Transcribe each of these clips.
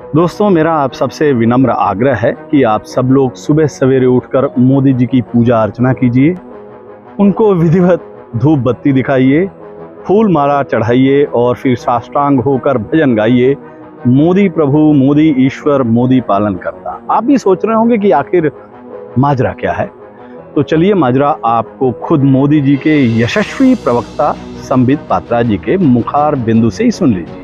दोस्तों, मेरा आप सबसे विनम्र आग्रह है कि आप सब लोग सुबह सवेरे उठकर मोदी जी की पूजा अर्चना कीजिए, उनको विधिवत धूप बत्ती दिखाइए, फूल माला चढ़ाइए और फिर साष्टांग होकर भजन गाइए, मोदी प्रभु, मोदी ईश्वर, मोदी पालन करता। आप भी सोच रहे होंगे कि आखिर माजरा क्या है, तो चलिए माजरा आपको खुद मोदी जी के यशस्वी प्रवक्ता संबित पात्रा जी के मुखार बिंदु से ही सुन लीजिए।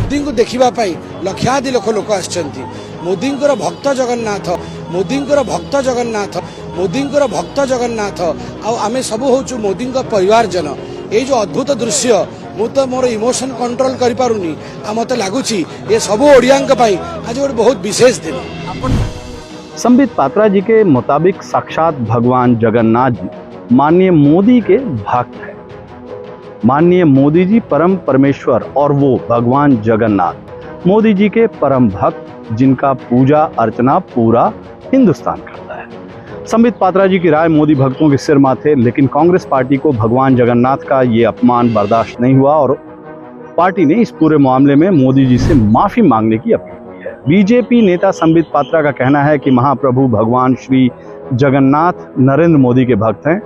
मोदी को देखा लक्षाधि लोक आसछंती। मोदी भक्त जगन्नाथ, मोदी भक्त जगन्नाथ, मोदी भक्त जगन्नाथ। आमे सब होचु मोदी परिवार जन। ये जो अद्भुत दृश्य मु तो मोर इमोशन कंट्रोल करि पारुनी। मत लगुची ये सब ओडियांक पई आज गोटे बहुत विशेष दिन। संबित पात्रा जी के मुताबिक साक्षात भगवान जगन्नाथ जी माननीय मोदी के भक्त हैं। माननीय मोदी जी परम परमेश्वर और वो भगवान जगन्नाथ मोदी जी के परम भक्त, जिनका पूजा अर्चना पूरा हिंदुस्तान करता है। संबित पात्रा जी की राय मोदी भक्तों के सिर माथे, लेकिन कांग्रेस पार्टी को भगवान जगन्नाथ का ये अपमान बर्दाश्त नहीं हुआ और पार्टी ने इस पूरे मामले में मोदी जी से माफी मांगने की अपील की है। बीजेपी नेता संबित पात्रा का कहना है कि महाप्रभु भगवान श्री जगन्नाथ नरेंद्र मोदी के भक्त हैं।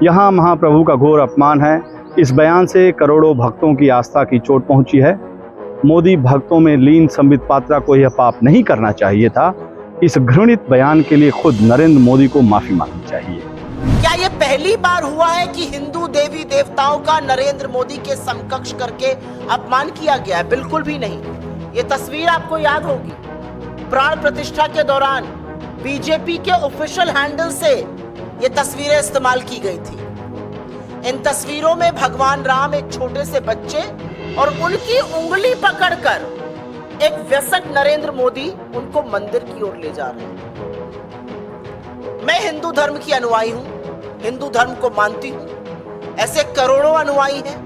यहाँ महाप्रभु का घोर अपमान है। इस बयान से करोड़ों भक्तों की आस्था की चोट पहुंची है। मोदी भक्तों में लीन संबित पात्रा को यह पाप नहीं करना चाहिए था। इस घृणित बयान के लिए खुद नरेंद्र मोदी को माफी मांगनी चाहिए। क्या ये पहली बार हुआ है कि हिंदू देवी देवताओं का नरेंद्र मोदी के समकक्ष करके अपमान किया गया है? बिल्कुल भी नहीं। ये तस्वीर आपको याद होगी, प्राण प्रतिष्ठा के दौरान बीजेपी के ऑफिशियल हैंडल से ये तस्वीरें इस्तेमाल की गई थी। इन तस्वीरों में भगवान राम एक छोटे से बच्चे और उनकी उंगली पकड़कर एक व्यसक नरेंद्र मोदी उनको मंदिर की ओर ले जा रहे हैं। मैं हिंदू धर्म की अनुयायी हूं, हिंदू धर्म को मानती हूं। ऐसे करोड़ों अनुयायी हैं।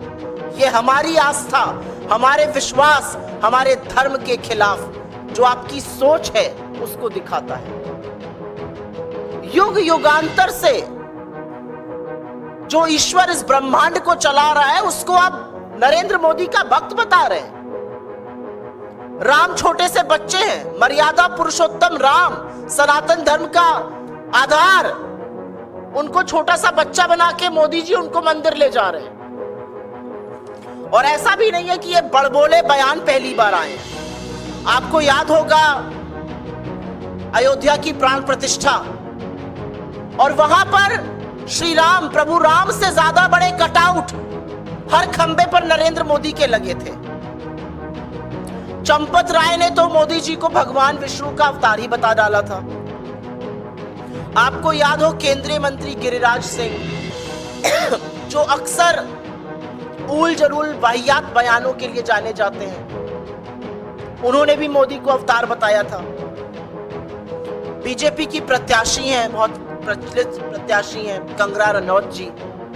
ये हमारी आस्था, हमारे विश्वास, हमारे धर्म के खिलाफ जो आपकी सोच है उसको दिखाता है। युग युगांतर से जो ईश्वर इस ब्रह्मांड को चला रहा है उसको आप नरेंद्र मोदी का भक्त बता रहे हैं। राम छोटे से बच्चे हैं, मर्यादा पुरुषोत्तम राम सनातन धर्म का आधार, उनको छोटा सा बच्चा बना के मोदी जी उनको मंदिर ले जा रहे हैं। और ऐसा भी नहीं है कि ये बड़बोले बयान पहली बार आए हैं। आपको याद होगा अयोध्या की प्राण प्रतिष्ठा, और वहां पर श्री राम, प्रभु राम से ज्यादा बड़े कटआउट हर खंबे पर नरेंद्र मोदी के लगे थे। चंपत राय ने तो मोदी जी को भगवान विष्णु का अवतार ही बता डाला था। आपको याद हो केंद्रीय मंत्री गिरिराज सिंह जो अक्सर उल जरूल वाहियात बयानों के लिए जाने जाते हैं, उन्होंने भी मोदी को अवतार बताया था। बीजेपी की प्रत्याशी हैं, बहुत प्रचलित प्रत्याशी हैं कंगना रनौत जी,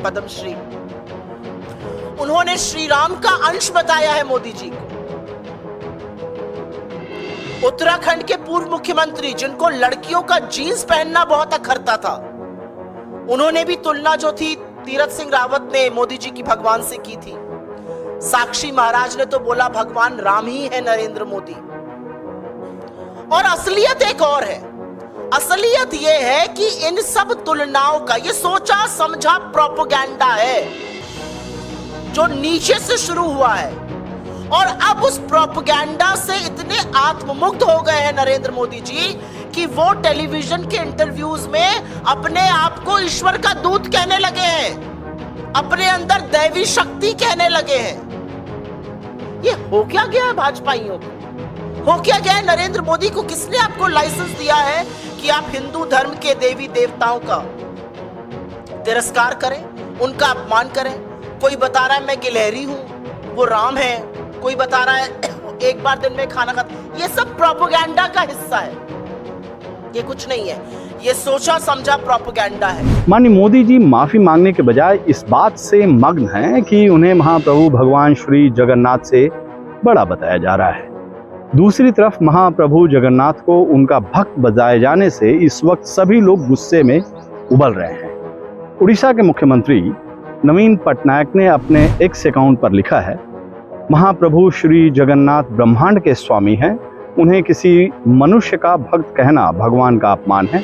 पद्मश्री, उन्होंने श्री राम का अंश बताया है मोदी जी को। उत्तराखंड के पूर्व मुख्यमंत्री जिनको लड़कियों का जीन्स पहनना बहुत अखरता था, उन्होंने भी तुलना जो थी तीरथ सिंह रावत ने मोदी जी की भगवान से की थी। साक्षी महाराज ने तो बोला भगवान राम ही है नरेंद्र मोदी। और असलियत एक और है। असलियत यह है कि इन सब तुलनाओं का ये सोचा समझा प्रोपेगेंडा है जो नीचे से शुरू हुआ है, और अब उस प्रोपेगेंडा से इतने आत्ममुग्ध हो गए हैं नरेंद्र मोदी जी कि वो टेलीविजन के इंटरव्यूज में अपने आप को ईश्वर का दूत कहने लगे हैं, अपने अंदर दैवी शक्ति कहने लगे हैं। ये हो क्या गया है भाजपाइयों को? हो क्या गया है नरेंद्र मोदी को? किसने आपको लाइसेंस दिया है कि आप हिंदू धर्म के देवी देवताओं का तिरस्कार करें, उनका अपमान करें? कोई बता रहा है मैं गिलहरी हूं, वो राम है। कोई बता रहा है एक बार दिन में खाना खाता। ये सब प्रोपेगेंडा का हिस्सा है, ये कुछ नहीं है, ये सोचा समझा प्रोपेगेंडा है। माननीय मोदी जी माफी मांगने के बजाय इस बात से मग्न हैं कि उन्हें महाप्रभु भगवान श्री जगन्नाथ से बड़ा बताया जा रहा है। दूसरी तरफ महाप्रभु जगन्नाथ को उनका भक्त बताए जाने से इस वक्त सभी लोग गुस्से में उबल रहे हैं। उड़ीसा के मुख्यमंत्री नवीन पटनायक ने अपने एक्स अकाउंट पर लिखा है, महाप्रभु श्री जगन्नाथ ब्रह्मांड के स्वामी हैं, उन्हें किसी मनुष्य का भक्त कहना भगवान का अपमान है।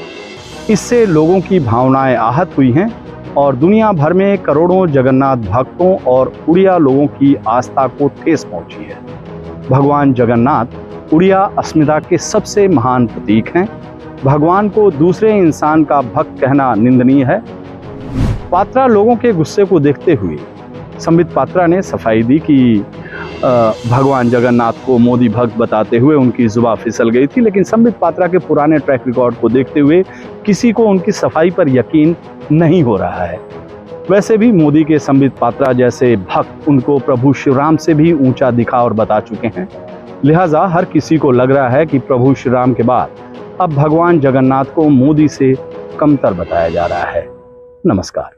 इससे लोगों की भावनाएं आहत हुई हैं और दुनिया भर में करोड़ों जगन्नाथ भक्तों और उड़िया लोगों की आस्था को ठेस पहुंची है। भगवान जगन्नाथ उड़िया अस्मिता के सबसे महान प्रतीक हैं। भगवान को दूसरे इंसान का भक्त कहना निंदनीय है। पात्रा लोगों के गुस्से को देखते हुए संबित पात्रा ने सफाई दी कि भगवान जगन्नाथ को मोदी भक्त बताते हुए उनकी जुबान फिसल गई थी, लेकिन संबित पात्रा के पुराने ट्रैक रिकॉर्ड को देखते हुए किसी को उनकी सफाई पर यकीन नहीं हो रहा है। वैसे भी मोदी के संबित पात्रा जैसे भक्त उनको प्रभु शिवराम से भी ऊंचा दिखा और बता चुके हैं। लिहाजा हर किसी को लग रहा है कि प्रभु श्रीराम के बाद अब भगवान जगन्नाथ को मोदी से कमतर बताया जा रहा है। नमस्कार।